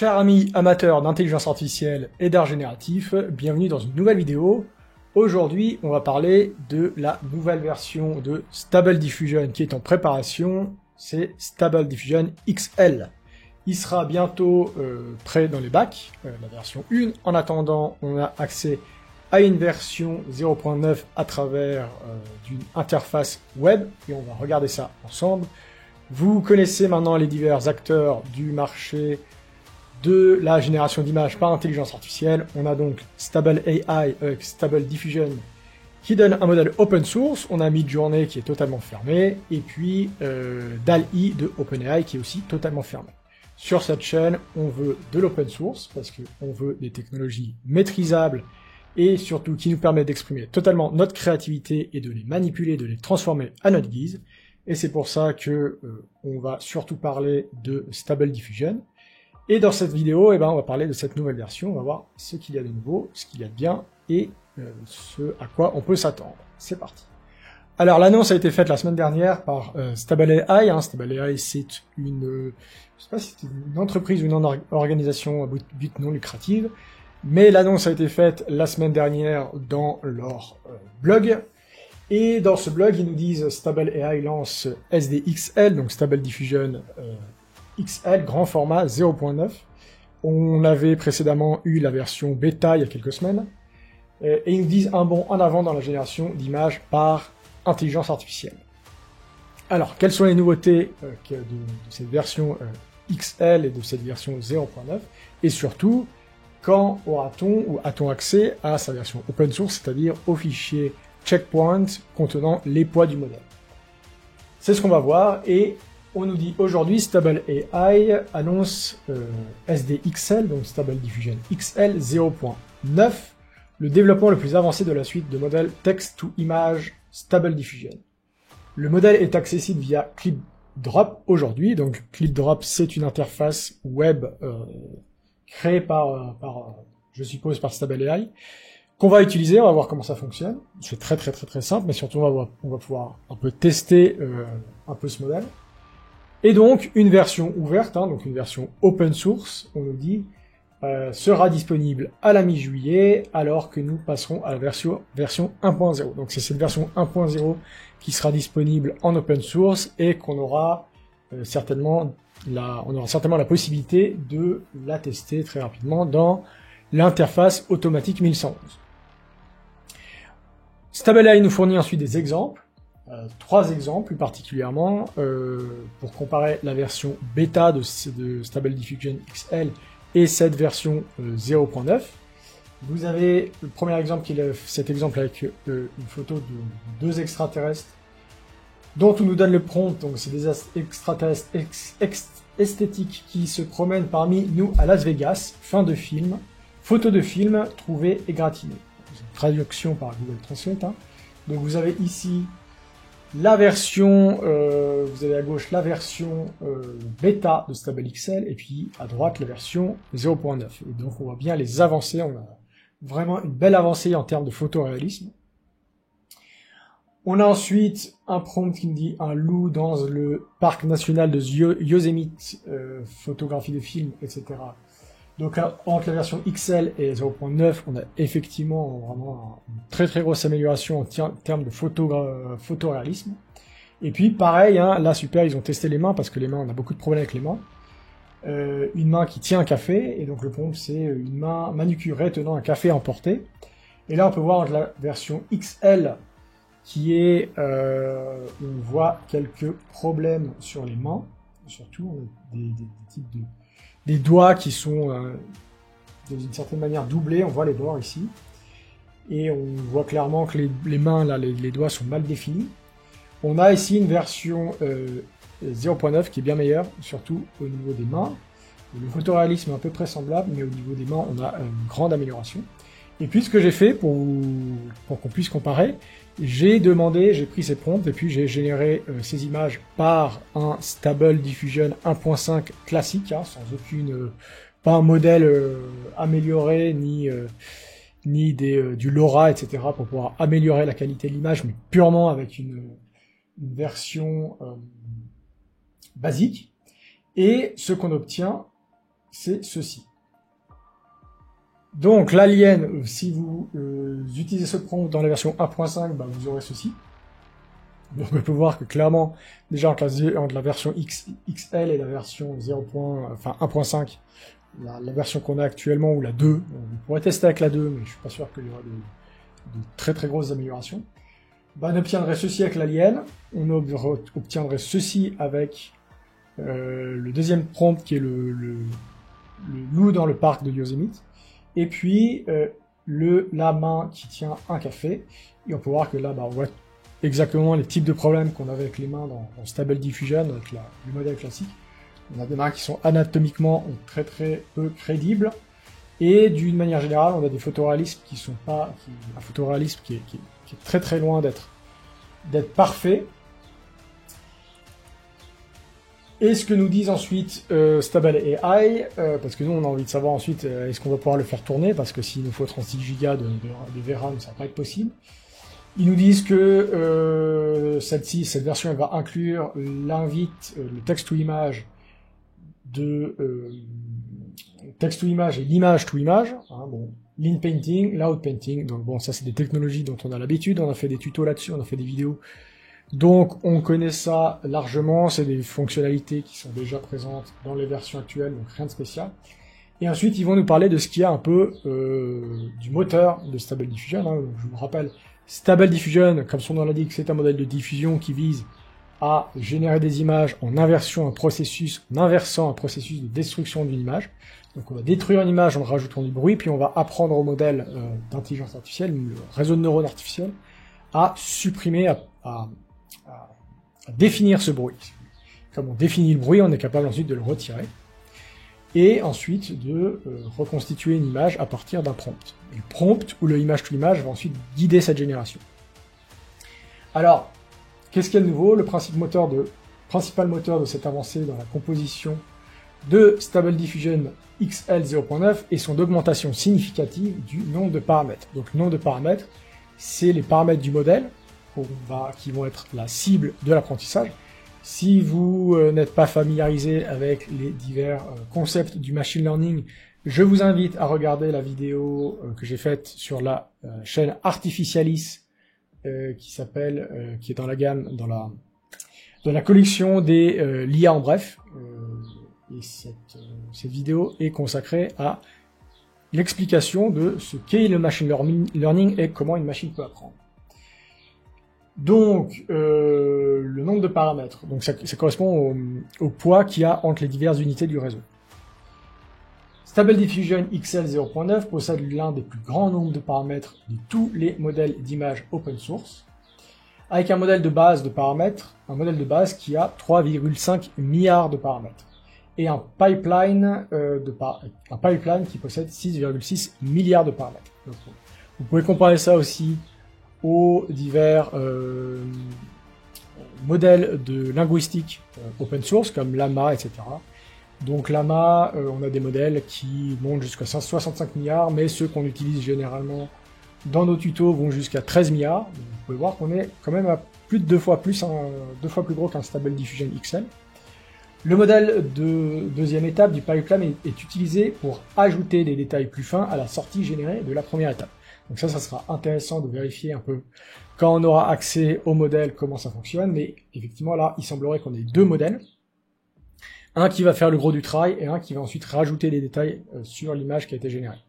Chers amis amateurs d'intelligence artificielle et d'art génératif, bienvenue dans une nouvelle vidéo. Aujourd'hui, on va parler de la nouvelle version de Stable Diffusion qui est en préparation, c'est Stable Diffusion XL. Il sera bientôt prêt dans les bacs, la version 1. En attendant, on a accès à une version 0.9 à travers d'une interface web, et on va regarder ça ensemble. Vous connaissez maintenant les divers acteurs du marché de la génération d'images par intelligence artificielle. On a donc Stable AI avec Stable Diffusion qui donne un modèle open source. On a Midjourney qui est totalement fermé, et puis DALL-E de OpenAI qui est aussi totalement fermé. Sur cette chaîne, on veut de l'open source parce qu'on veut des technologies maîtrisables et surtout qui nous permettent d'exprimer totalement notre créativité et de les manipuler, de les transformer à notre guise. Et c'est pour ça que on va surtout parler de Stable Diffusion. Et dans cette vidéo, on va parler de cette nouvelle version, on va voir ce qu'il y a de nouveau, ce qu'il y a de bien, et ce à quoi on peut s'attendre. C'est parti. Alors l'annonce a été faite la semaine dernière par Stable AI. Stable AI, c'est une, je sais pas si c'est une entreprise ou une organisation à but non lucratif, mais l'annonce a été faite la semaine dernière dans leur blog. Et dans ce blog, ils nous disent Stable AI lance SDXL, donc Stable Diffusion XL, grand format 0.9. On avait précédemment eu la version bêta il y a quelques semaines. Et ils nous disent un bond en avant dans la génération d'images par intelligence artificielle. Alors, quelles sont les nouveautés de cette version XL et de cette version 0.9? Et surtout, quand aura-t-on ou a-t-on accès à sa version open source, c'est-à-dire au fichier checkpoint contenant les poids du modèle? C'est ce qu'on va voir, et on nous dit aujourd'hui Stable AI annonce SDXL, donc Stable Diffusion XL 0.9, le développement le plus avancé de la suite de modèles text-to-image Stable Diffusion. Le modèle est accessible via ClipDrop aujourd'hui, donc ClipDrop c'est une interface web créée par je suppose par Stable AI, qu'on va utiliser, on va voir comment ça fonctionne. C'est très simple, mais surtout on va pouvoir un peu tester un peu ce modèle. Et donc, une version ouverte, donc une version open source, on nous dit, sera disponible à la mi-juillet, alors que nous passerons à la version 1.0. Donc c'est cette version 1.0 qui sera disponible en open source, et qu'on aura certainement la possibilité de la tester très rapidement dans l'interface automatique 1111. Stable AI nous fournit ensuite des exemples. 3 exemples plus particulièrement pour comparer la version bêta de Stable Diffusion XL et cette version 0.9. Vous avez le premier exemple qui est cet exemple avec une photo de 2 extraterrestres dont on nous donne le prompt, donc c'est des extraterrestres esthétiques qui se promènent parmi nous à Las Vegas, fin de film, photo de film trouvée égratignée. C'est une traduction par Google Translate. Donc vous avez ici la version, vous avez à gauche la version bêta de Stable XL, et puis à droite la version 0.9. Et donc on voit bien les avancées, on a vraiment une belle avancée en termes de photoréalisme. On a ensuite un prompt qui me dit un loup dans le parc national de Yosemite, photographie de film, etc. Donc là, entre la version XL et 0.9, on a effectivement vraiment une très grosse amélioration en termes de photoréalisme. Et puis pareil, là super, ils ont testé les mains, parce que les mains, on a beaucoup de problèmes avec les mains. Une main qui tient un café, et donc le prompt c'est une main manucurée tenant un café emporté. Et là on peut voir entre la version XL qui est, on voit quelques problèmes sur les mains, surtout des types des doigts qui sont d'une certaine manière doublés, on voit les bords ici, et on voit clairement que les mains, là, les doigts sont mal définis. On a ici une version 0.9 qui est bien meilleure, surtout au niveau des mains. Le photoréalisme est à peu près semblable, mais au niveau des mains, on a une grande amélioration. Et puis ce que j'ai fait pour qu'on puisse comparer, j'ai pris ces prompts et puis j'ai généré ces images par un Stable Diffusion 1.5 classique, sans aucune, pas un modèle amélioré ni du LoRa, etc. pour pouvoir améliorer la qualité de l'image, mais purement avec une version basique. Et ce qu'on obtient, c'est ceci. Donc l'alien, si vous utilisez ce prompt dans la version 1.5, bah, vous aurez ceci. Donc on peut voir que clairement, déjà entre la version XL et la version 1.5, la version qu'on a actuellement, ou la 2, on pourrait tester avec la 2, mais je suis pas sûr qu'il y aura de très très grosses améliorations. Bah, on obtiendrait ceci avec l'alien, on obtiendrait ceci avec le deuxième prompt qui est le loup dans le parc de Yosemite, et puis la main qui tient un café, et on peut voir que là, bah, on voit exactement les types de problèmes qu'on avait avec les mains dans Stable Diffusion, avec le modèle classique. On a des mains qui sont anatomiquement très très peu crédibles, et d'une manière générale, on a des photoréalismes qui sont pas, un photoréalisme qui est très très loin d'être parfait. Et ce que nous disent ensuite Stable AI, parce que nous on a envie de savoir ensuite est-ce qu'on va pouvoir le faire tourner, parce que s'il nous faut 36 Go de VRAM, ça va pas être possible. Ils nous disent que cette version elle va inclure l'invite, le text-to-image text-to-image et l'image-to-image, hein, bon, l'in-painting, l'out-painting, donc bon, ça c'est des technologies dont on a l'habitude, on a fait des tutos là-dessus, on a fait des vidéos, donc on connaît ça largement, c'est des fonctionnalités qui sont déjà présentes dans les versions actuelles, donc rien de spécial. Et ensuite ils vont nous parler de ce qu'il y a un peu du moteur de Stable Diffusion, hein, donc, je vous rappelle, Stable Diffusion, comme son nom l'indique, c'est un modèle de diffusion qui vise à générer des images en inversant un processus de destruction d'une image. Donc on va détruire une image en rajoutant du bruit, puis on va apprendre au modèle d'intelligence artificielle, le réseau de neurones artificiels, à supprimer, à définir ce bruit. Comme on définit le bruit, on est capable ensuite de le retirer, et ensuite de reconstituer une image à partir d'un prompt. Et le prompt, ou le image to image, va ensuite guider cette génération. Alors, qu'est-ce qu'il y a de nouveau? Le principal moteur de cette avancée dans la composition de Stable Diffusion XL 0.9 est son augmentation significative du nombre de paramètres. Donc le nombre de paramètres, c'est les paramètres du modèle qui vont être la cible de l'apprentissage. Si vous n'êtes pas familiarisé avec les divers concepts du machine learning, je vous invite à regarder la vidéo que j'ai faite sur la chaîne Artificialis, qui est dans la gamme, dans la collection des l'IA en bref. Et cette vidéo est consacrée à l'explication de ce qu'est le machine learning et comment une machine peut apprendre. Donc, le nombre de paramètres, donc ça correspond au poids qu'il y a entre les diverses unités du réseau. Stable Diffusion XL 0.9 possède l'un des plus grands nombres de paramètres de tous les modèles d'images open source, avec un modèle de base de paramètres, un modèle de base qui a 3,5 milliards de paramètres, et un pipeline qui possède 6,6 milliards de paramètres. Donc, vous pouvez comparer ça aussi aux divers modèles de linguistique open source, comme Llama, etc. Donc Llama, on a des modèles qui montent jusqu'à 65 milliards, mais ceux qu'on utilise généralement dans nos tutos vont jusqu'à 13 milliards. Donc, vous pouvez voir qu'on est quand même à plus de deux fois plus gros qu'un Stable Diffusion XL. Le modèle de deuxième étape du pipeline est utilisé pour ajouter des détails plus fins à la sortie générée de la première étape. Donc ça sera intéressant de vérifier un peu quand on aura accès au modèle comment ça fonctionne, mais effectivement là, il semblerait qu'on ait deux modèles. Un qui va faire le gros du travail et un qui va ensuite rajouter des détails sur l'image qui a été générée.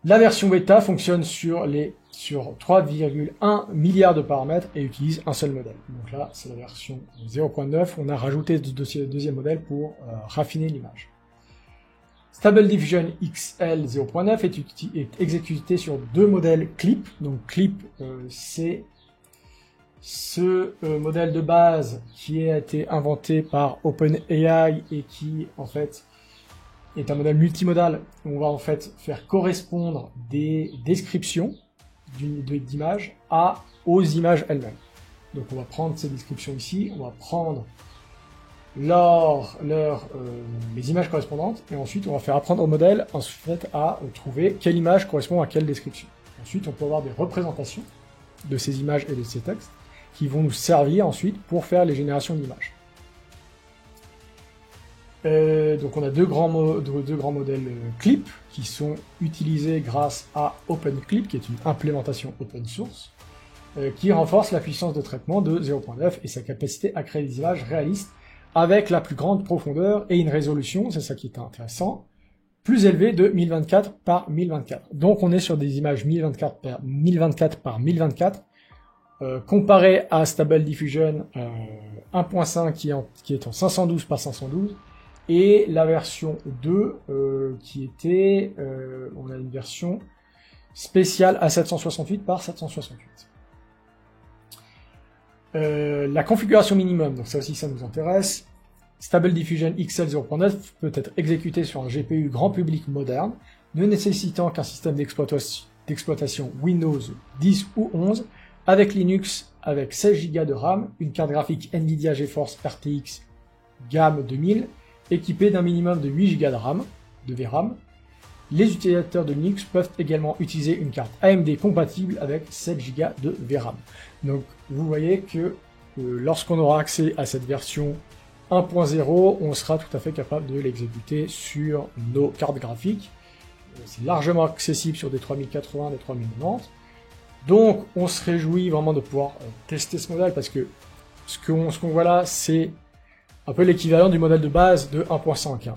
La version bêta fonctionne sur 3,1 milliards de paramètres et utilise un seul modèle. Donc là, c'est la version 0.9. On a rajouté ce deuxième modèle pour raffiner l'image. Stable Diffusion XL 0.9 est exécuté sur deux modèles CLIP. Donc CLIP, c'est ce modèle de base qui a été inventé par OpenAI et qui, en fait, est un modèle multimodal où on va en fait faire correspondre des descriptions d'images aux images elles-mêmes. Donc on va prendre ces descriptions ici, on va prendre les images correspondantes et ensuite on va faire apprendre au modèle ensuite à trouver quelle image correspond à quelle description. Ensuite on peut avoir des représentations de ces images et de ces textes qui vont nous servir ensuite pour faire les générations d'images. Donc on a deux grands modèles Clip qui sont utilisés grâce à OpenClip, qui est une implémentation open source, qui renforce la puissance de traitement de 0.9 et sa capacité à créer des images réalistes avec la plus grande profondeur et une résolution, c'est ça qui est intéressant, plus élevée de 1024 par 1024. Donc on est sur des images 1024 par 1024 par 1024, comparé à Stable Diffusion 1.5 qui est en 512 par 512, et la version 2 qui était, on a une version spéciale à 768 par 768. La configuration minimum, donc ça aussi ça nous intéresse. Stable Diffusion XL 0.9 peut être exécuté sur un GPU grand public moderne, ne nécessitant qu'un système d'exploitation Windows 10 ou 11, avec Linux, avec 16 Go de RAM, une carte graphique Nvidia GeForce RTX gamme 2000, équipée d'un minimum de 8 Go de VRAM. Les utilisateurs de Linux peuvent également utiliser une carte AMD compatible avec 7 Go de VRAM. Donc vous voyez que lorsqu'on aura accès à cette version 1.0, on sera tout à fait capable de l'exécuter sur nos cartes graphiques. C'est largement accessible sur des 3080, des 3090. Donc on se réjouit vraiment de pouvoir tester ce modèle, parce que ce qu'on voit là, c'est un peu l'équivalent du modèle de base de 1.5.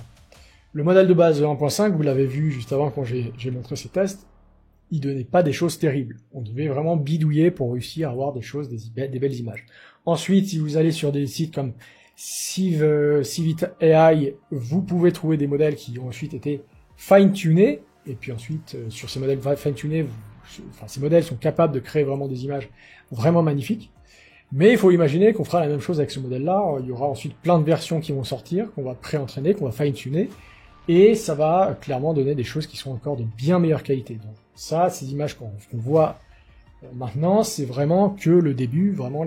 Le modèle de base de 1.5, vous l'avez vu juste avant quand j'ai montré ces tests, il donnait pas des choses terribles. On devait vraiment bidouiller pour réussir à avoir des choses, des belles images. Ensuite, si vous allez sur des sites comme Civit.ai, vous pouvez trouver des modèles qui ont ensuite été fine-tunés, et puis ensuite, sur ces modèles fine-tunés, ces modèles sont capables de créer vraiment des images vraiment magnifiques. Mais il faut imaginer qu'on fera la même chose avec ce modèle-là. Il y aura ensuite plein de versions qui vont sortir, qu'on va pré-entraîner, qu'on va fine-tuner, et ça va clairement donner des choses qui sont encore de bien meilleure qualité. Donc ça, ces images qu'on voit maintenant, c'est vraiment que le début, vraiment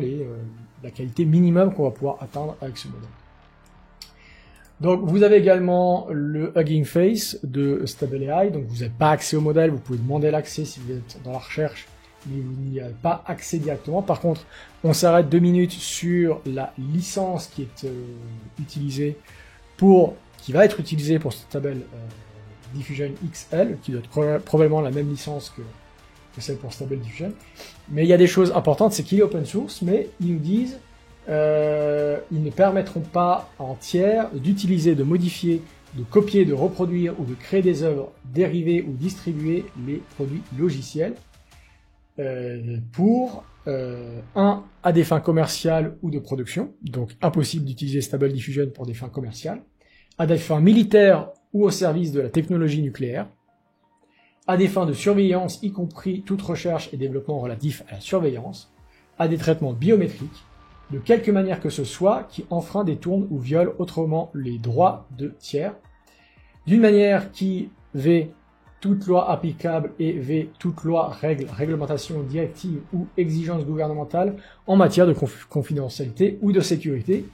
la qualité minimum qu'on va pouvoir atteindre avec ce modèle. Donc vous avez également le Hugging Face de Stable AI, donc vous n'avez pas accès au modèle, vous pouvez demander l'accès si vous êtes dans la recherche, mais vous n'y avez pas accès directement. Par contre, on s'arrête 2 minutes sur la licence qui est utilisée qui va être utilisée pour Stable Diffusion XL, qui doit être probablement la même licence que celle pour Stable Diffusion. Mais il y a des choses importantes, c'est qu'il est open source, mais ils nous disent ils ne permettront pas en tiers d'utiliser, de modifier, de copier, de reproduire ou de créer des œuvres dérivées ou distribuer les produits logiciels à des fins commerciales ou de production, donc impossible d'utiliser Stable Diffusion pour des fins commerciales, à des fins militaires ou au service de la technologie nucléaire, à des fins de surveillance, y compris toute recherche et développement relatif à la surveillance, à des traitements biométriques, de quelque manière que ce soit, qui enfreint, détourne ou viole autrement les droits de tiers, d'une manière qui v toute loi applicable et v toute loi, règle, réglementation, directive ou exigence gouvernementale en matière de confidentialité ou de sécurité,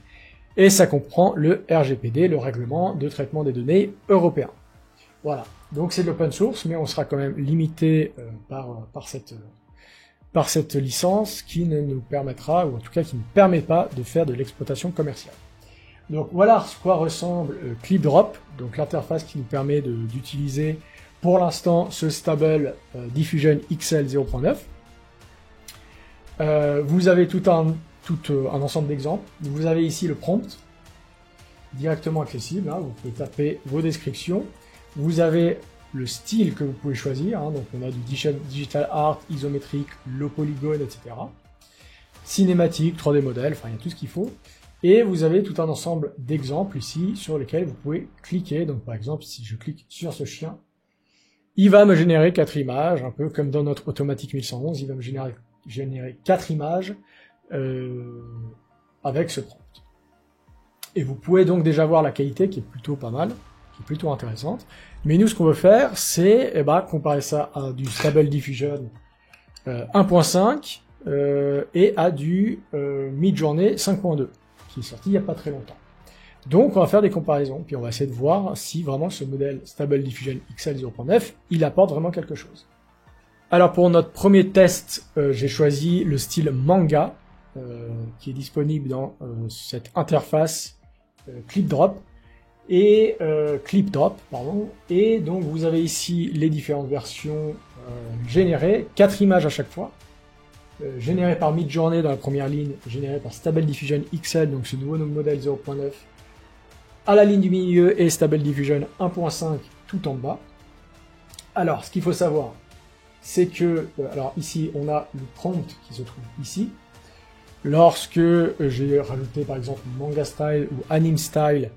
et ça comprend le RGPD, le règlement de traitement des données européen. Voilà, donc c'est de l'open source, mais on sera quand même limité par cette licence qui ne nous permettra, ou en tout cas qui ne permet pas de faire de l'exploitation commerciale. Donc voilà à quoi ressemble ClipDrop, donc l'interface qui nous permet d'utiliser pour l'instant ce Stable Diffusion XL 0.9. Vous avez tout un ensemble d'exemples. Vous avez ici le prompt, directement accessible, vous pouvez taper vos descriptions. Vous avez le style que vous pouvez choisir, donc on a du digital art, isométrique, low polygone, etc. Cinématique, 3D modèle, enfin il y a tout ce qu'il faut. Et vous avez tout un ensemble d'exemples ici sur lesquels vous pouvez cliquer. Donc par exemple, si je clique sur ce chien, il va me générer 4 images, un peu comme dans notre automatique 1111, il va me générer 4 images avec ce prompt. Et vous pouvez donc déjà voir la qualité qui est plutôt pas mal, qui est plutôt intéressante. Mais nous, ce qu'on veut faire, c'est comparer ça à du Stable Diffusion 1.5 et à du Midjourney 5.2, qui est sorti il n'y a pas très longtemps. Donc, on va faire des comparaisons, puis on va essayer de voir si vraiment ce modèle Stable Diffusion XL 0.9, il apporte vraiment quelque chose. Alors, pour notre premier test, j'ai choisi le style manga, qui est disponible dans cette interface ClipDrop. et Clip Drop, pardon. Et donc vous avez ici les différentes versions générées, 4 images à chaque fois, générées par Midjourney dans la première ligne, générées par Stable Diffusion XL, donc ce nouveau modèle 0.9, à la ligne du milieu, et Stable Diffusion 1.5 tout en bas. Alors, ce qu'il faut savoir, c'est que, alors ici, on a le prompt qui se trouve ici. Lorsque j'ai rajouté par exemple Manga Style ou Anime Style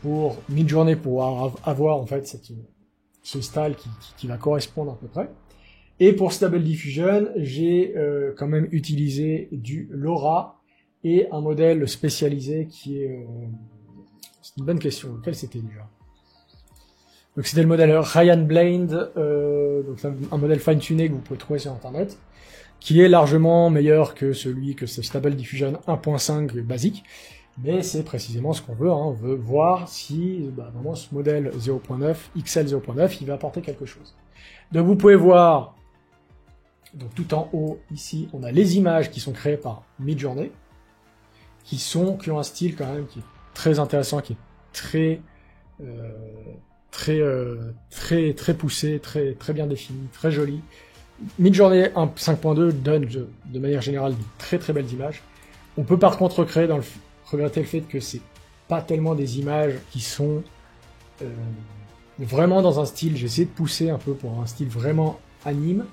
pour Midjourney, pour avoir en fait ce style qui va correspondre à peu près. Et pour Stable Diffusion, j'ai quand même utilisé du LoRa et un modèle spécialisé qui est... c'est une bonne question, lequel c'était déjà? Donc c'était le modèle Ryan Blind, donc un modèle fine-tuné que vous pouvez trouver sur internet, qui est largement meilleur que ce Stable Diffusion 1.5 basique, mais c'est précisément ce qu'on veut, hein. On veut voir si vraiment ce modèle 0.9, XL 0.9, il va apporter quelque chose. Donc vous pouvez voir, donc tout en haut ici, on a les images qui sont créées par Midjourney, qui ont un style quand même qui est très intéressant, qui est très poussé, très bien défini, très joli. Midjourney 5.2 donne de manière générale de très belles images. On peut par contre regretter le fait que c'est pas tellement des images qui sont vraiment dans un style, j'ai essayé de pousser un peu pour un style vraiment anime,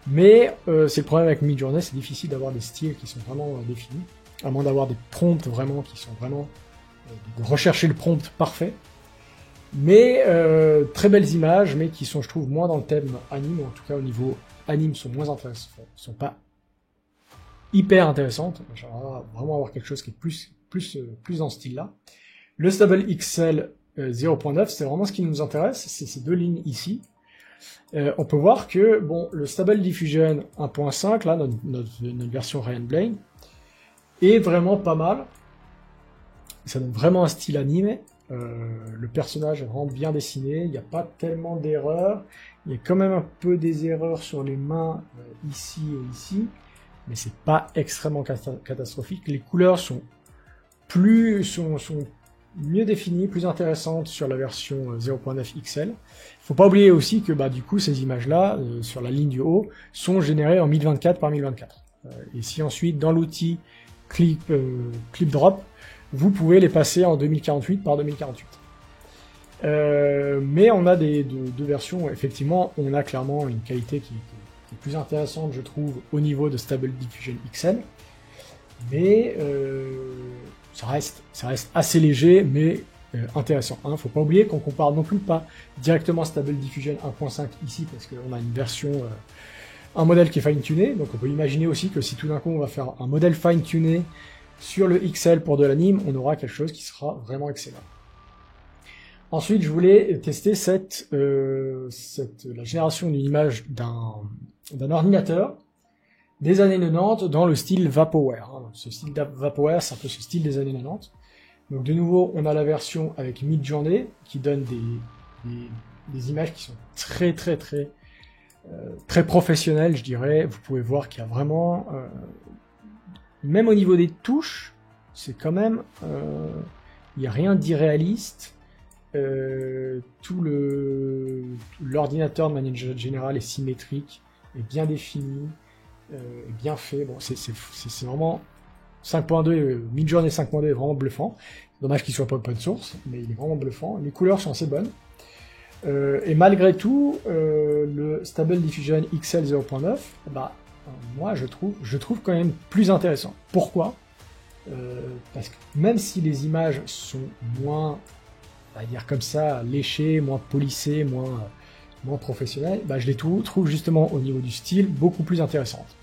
mais c'est le problème avec Midjourney, c'est difficile d'avoir des styles qui sont vraiment définis, à moins d'avoir des prompts vraiment qui sont vraiment de rechercher le prompt parfait. Mais très belles images, mais qui sont, je trouve, moins dans le thème anime, ou en tout cas au niveau anime, sont moins intéressantes, sont pas hyper intéressantes. J'aimerais vraiment avoir quelque chose qui est plus dans ce style-là. Le Stable XL 0.9, c'est vraiment ce qui nous intéresse, c'est ces deux lignes ici. On peut voir que bon, le Stable Diffusion 1.5, là, notre version Ryan Blind, est vraiment pas mal. Ça donne vraiment un style animé. Le personnage est vraiment bien dessiné, il n'y a pas tellement d'erreurs, il y a quand même un peu des erreurs sur les mains ici et ici, mais c'est pas extrêmement catastrophique. Les couleurs sont mieux définies, plus intéressantes sur la version 0.9 XL. Faut pas oublier aussi que du coup ces images-là, sur la ligne du haut, sont générées en 1024 par 1024. Et si ensuite dans l'outil Clip Drop, vous pouvez les passer en 2048 par 2048. Mais on a deux versions, effectivement, on a clairement une qualité qui est plus intéressante, je trouve, au niveau de Stable Diffusion XL, mais ça reste assez léger, mais intéressant. Hein. Faut pas oublier qu'on compare non plus pas directement Stable Diffusion 1.5 ici, parce qu'on a une version, un modèle qui est fine-tuné, donc on peut imaginer aussi que si tout d'un coup on va faire un modèle fine-tuné sur le XL pour de l'anime, on aura quelque chose qui sera vraiment excellent. Ensuite, je voulais tester la génération d'une image d'un ordinateur des années 90 dans le style Vaporware. Hein. Ce style Vaporware, c'est un peu ce style des années 90. Donc de nouveau, on a la version avec Midjourney qui donne des images qui sont très professionnelles, je dirais. Vous pouvez voir qu'il y a vraiment... même au niveau des touches, c'est quand même... il n'y a rien d'irréaliste. Tout l'ordinateur de manière générale est symétrique, est bien défini, bien fait. Bon, c'est vraiment 5.2, Midjourney 5.2 est vraiment bluffant. Dommage qu'il soit pas open source, mais il est vraiment bluffant. Les couleurs sont assez bonnes. Et malgré tout, le Stable Diffusion XL 0.9, moi je trouve quand même plus intéressant. Pourquoi? Parce que même si les images sont moins, on va dire comme ça, léchées, moins polissées, moins professionnelles, je les trouve justement au niveau du style beaucoup plus intéressantes.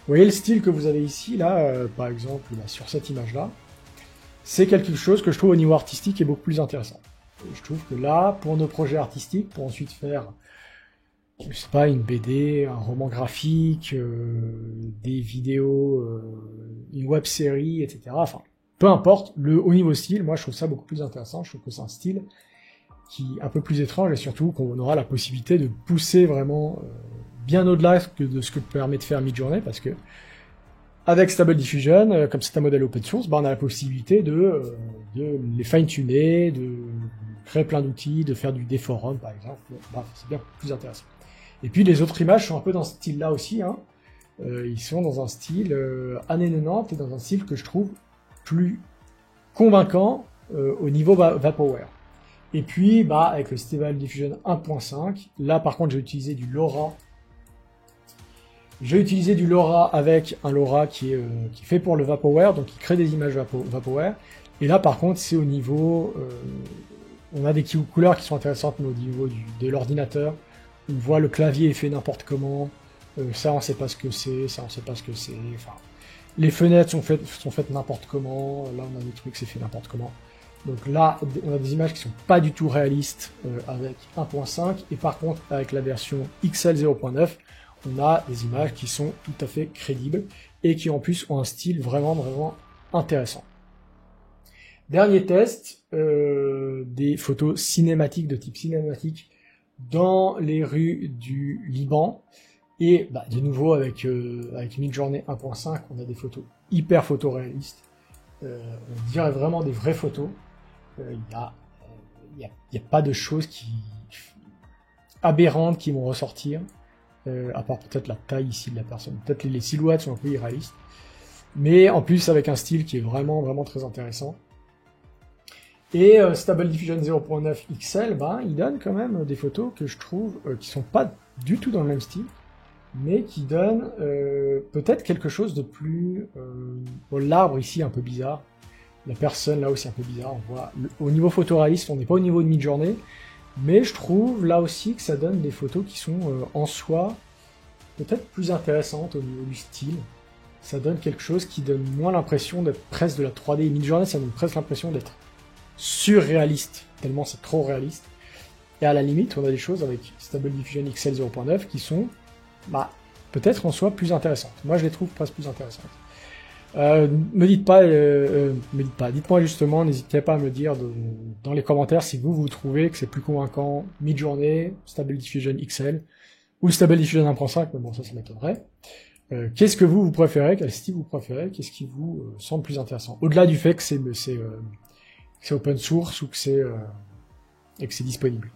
Vous voyez le style que vous avez ici, là, par exemple, sur cette image-là, c'est quelque chose que je trouve au niveau artistique est beaucoup plus intéressant. Je trouve que là, pour nos projets artistiques, pour ensuite faire, je sais pas, une BD, un roman graphique, des vidéos, une web-série, etc. Enfin, peu importe, au niveau style, moi je trouve ça beaucoup plus intéressant, je trouve que c'est un style qui est un peu plus étrange et surtout qu'on aura la possibilité de pousser vraiment bien au-delà de ce que permet de faire Midjourney, parce que avec Stable Diffusion, comme c'est un modèle open source, on a la possibilité de de les fine-tuner, de créer plein d'outils, de faire des forums par exemple. Bref, c'est bien plus intéressant. Et puis les autres images sont un peu dans ce style-là aussi, hein. Ils sont dans un style années 90 et dans un style que je trouve plus convaincant au niveau Vaporware. Et puis, avec le Stable Diffusion 1.5, là par contre j'ai utilisé du LoRa. J'ai utilisé du LoRa avec un LoRa qui est fait pour le Vaporware, donc qui crée des images Vaporware. Et là par contre c'est au niveau... on a des couleurs qui sont intéressantes, mais au niveau de l'ordinateur. On voit le clavier est fait n'importe comment. Ça on sait pas ce que c'est, ça on sait pas ce que c'est. Enfin, les fenêtres sont faites n'importe comment. Là on a des trucs c'est fait n'importe comment. Donc là on a des images qui sont pas du tout réalistes avec 1.5, et par contre avec la version XL 0.9 on a des images qui sont tout à fait crédibles et qui en plus ont un style vraiment intéressant. Dernier test, des photos cinématiques de type cinématique dans les rues du Liban. Et de nouveau avec Midjourney 1.5, on a des photos hyper photoréalistes. On dirait vraiment des vraies photos. Il y a pas de choses aberrantes qui vont ressortir, à part peut-être la taille ici de la personne. Peut-être les silhouettes sont un peu irréalistes. Mais en plus avec un style qui est vraiment très intéressant. Et Stable Diffusion 0.9 XL, il donne quand même des photos que je trouve qui sont pas du tout dans le même style, mais qui donnent peut-être quelque chose de plus... l'arbre ici un peu bizarre, la personne là aussi un peu bizarre, on voit... Au niveau photoréaliste, on n'est pas au niveau de Midjourney, mais je trouve là aussi que ça donne des photos qui sont en soi peut-être plus intéressantes au niveau du style. Ça donne quelque chose qui donne moins l'impression d'être presque de la 3D. Et Midjourney, ça donne presque l'impression d'être surréaliste, tellement c'est trop réaliste. Et à la limite, on a des choses avec Stable Diffusion XL 0.9 qui sont, peut-être en soi plus intéressantes. Moi, je les trouve presque plus intéressantes. Dites-moi justement, n'hésitez pas à me dire dans les commentaires si vous trouvez que c'est plus convaincant Midjourney, Stable Diffusion XL ou Stable Diffusion 1.5, mais bon, ça m'étonnerait. Qu'est-ce que vous préférez, quel style vous préférez, qu'est-ce qui vous semble plus intéressant? Au-delà du fait que c'est open source ou que c'est disponible.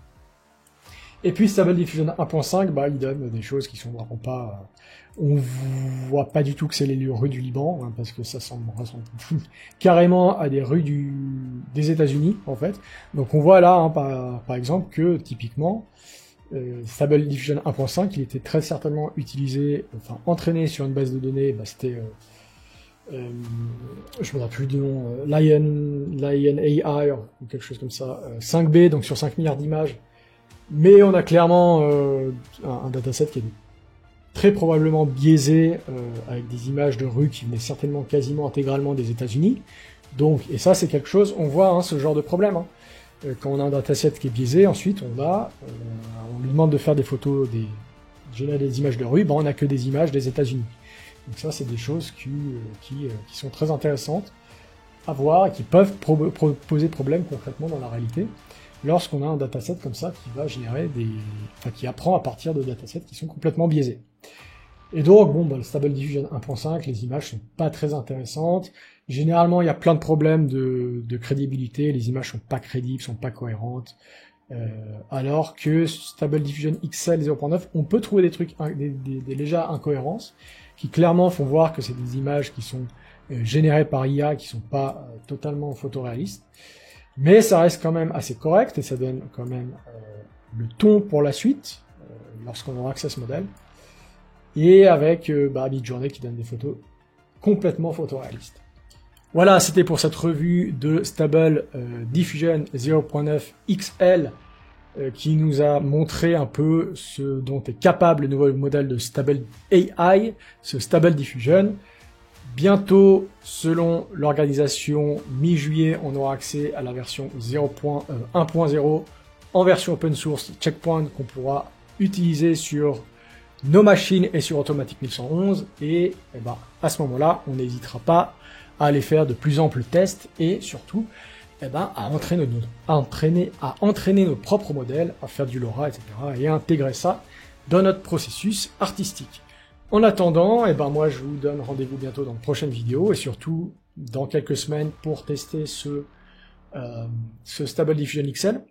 Et puis Stable Diffusion 1.5, il donne des choses qui sont vraiment pas... on voit pas du tout que c'est les rues du Liban, hein, parce que ça ressemble carrément à des rues des États-Unis en fait. Donc on voit là, par exemple, que typiquement, Stable Diffusion 1.5, il était très certainement utilisé, entraîné sur une base de données, c'était... je me rappelle plus du nom, Lion AI ou quelque chose comme ça, 5B, donc sur 5 milliards d'images. Mais on a clairement un dataset qui est très probablement biaisé, avec des images de rues qui venaient certainement quasiment intégralement des États-Unis. Donc, et ça c'est quelque chose, on voit ce genre de problème. Quand on a un dataset qui est biaisé, ensuite on lui demande de faire des photos, générer des images de rue, on n'a que des images des États-Unis. Donc ça, c'est des choses qui sont très intéressantes à voir et qui peuvent poser problème concrètement dans la réalité lorsqu'on a un dataset comme ça qui va générer qui apprend à partir de datasets qui sont complètement biaisés. Et donc, le Stable Diffusion 1.5, les images sont pas très intéressantes. Généralement, il y a plein de problèmes de crédibilité, les images sont pas crédibles, sont pas cohérentes. Alors que Stable Diffusion XL 0.9, on peut trouver des trucs, des légères incohérences, qui clairement font voir que c'est des images qui sont générées par IA, qui sont pas totalement photoréalistes. Mais ça reste quand même assez correct, et ça donne quand même le ton pour la suite, lorsqu'on aura accès à ce modèle. Et avec Midjourney qui donne des photos complètement photoréalistes. Voilà, c'était pour cette revue de Stable Diffusion 0.9 XL qui nous a montré un peu ce dont est capable le nouveau modèle de Stable AI, ce Stable Diffusion. Bientôt, selon l'organisation, mi-juillet, on aura accès à la version 1.0 en version open source Checkpoint qu'on pourra utiliser sur nos machines et sur Automatic 1111. Et à ce moment-là, on n'hésitera pas à aller faire de plus amples tests et surtout à entraîner nos propres modèles, à faire du LoRa, etc. et à intégrer ça dans notre processus artistique. En attendant, moi je vous donne rendez-vous bientôt dans de prochaines vidéos et surtout dans quelques semaines pour tester ce ce Stable Diffusion XL.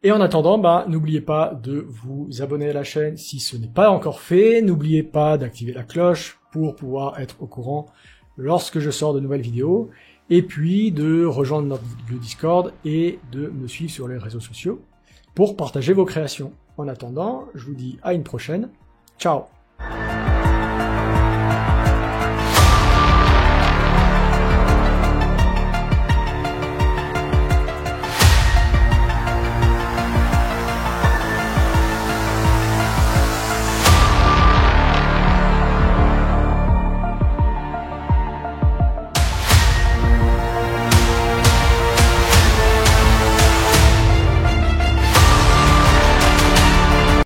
Et en attendant, n'oubliez pas de vous abonner à la chaîne si ce n'est pas encore fait. N'oubliez pas d'activer la cloche pour pouvoir être au courant lorsque je sors de nouvelles vidéos. Et puis de rejoindre le Discord et de me suivre sur les réseaux sociaux pour partager vos créations. En attendant, je vous dis à une prochaine. Ciao!